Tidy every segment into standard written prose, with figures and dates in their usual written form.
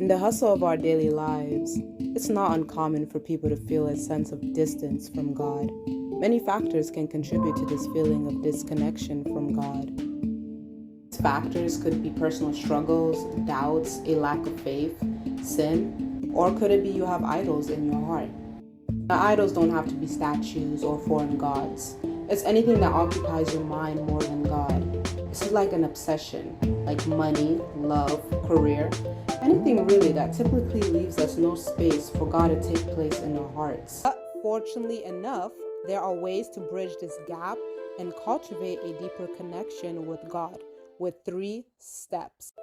In the hustle of our daily lives, it's not uncommon for people to feel a sense of distance from God. Many factors can contribute to this feeling of disconnection from God. These factors could be personal struggles, doubts, a lack of faith, sin, or could it be you have idols in your heart? Now, idols don't have to be statues or foreign gods. It's anything that occupies your mind more than God. This is like an obsession, like money, love, career, anything really that typically leaves us no space for God to take place in our hearts. But fortunately enough, there are ways to bridge this gap and cultivate a deeper connection with God with 3 steps.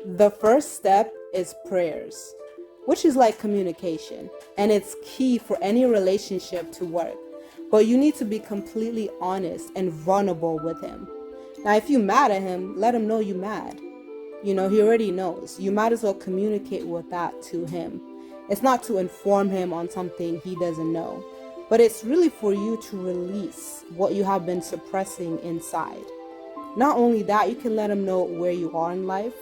The first step is prayers, which is like communication, and it's key for any relationship to work. But you need to be completely honest and vulnerable with him. Now, if you mad at him, let him know you mad. He already knows. You might as well communicate with that to him. It's not to inform him on something he doesn't know, but it's really for you to release what you have been suppressing inside. Not only that, you can let him know where you are in life,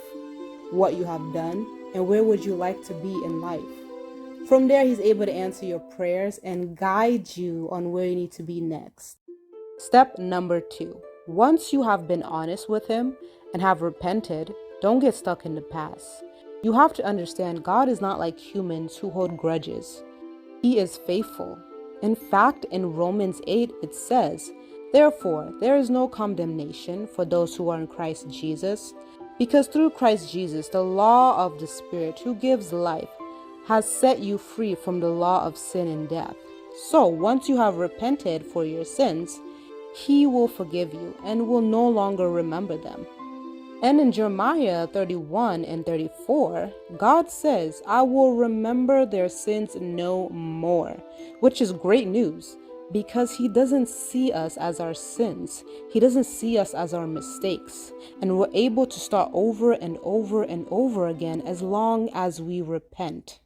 what you have done, and where would you like to be in life. From there, he's able to answer your prayers and guide you on where you need to be next. Step number 2. Once you have been honest with him and have repented, don't get stuck in the past. You have to understand God is not like humans who hold grudges. He is faithful. In fact, in Romans 8, it says, "Therefore, there is no condemnation for those who are in Christ Jesus, because through Christ Jesus, the law of the Spirit who gives life has set you free from the law of sin and death." So, once you have repented for your sins, he will forgive you and will no longer remember them. And in Jeremiah 31 and 34, God says, "I will remember their sins no more," which is great news because he doesn't see us as our sins. He doesn't see us as our mistakes. And we're able to start over and over and over again as long as we repent.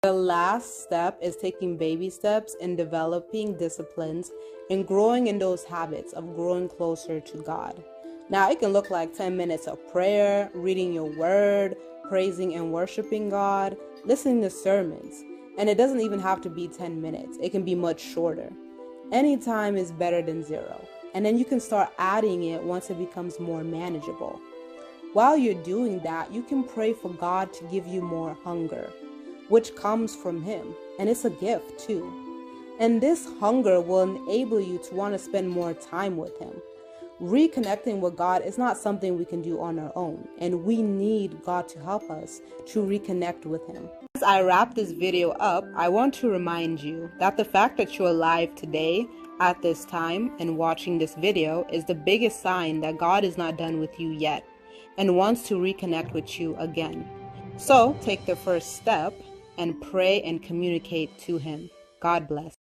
The last step is taking baby steps in developing disciplines and growing in those habits of growing closer to God. Now, it can look like 10 minutes of prayer, reading your word, praising and worshiping God, listening to sermons. And it doesn't even have to be 10 minutes. It can be much shorter. Any time is better than 0. And then you can start adding it once it becomes more manageable. While you're doing that, you can pray for God to give you more hunger, which comes from him. And it's a gift too. And this hunger will enable you to want to spend more time with him. Reconnecting with God is not something we can do on our own, and we need God to help us to reconnect with him. As I wrap this video up, I want to remind you that the fact that you're alive today at this time and watching this video is the biggest sign that God is not done with you yet and wants to reconnect with you again. So take the first step and pray and communicate to him. God bless.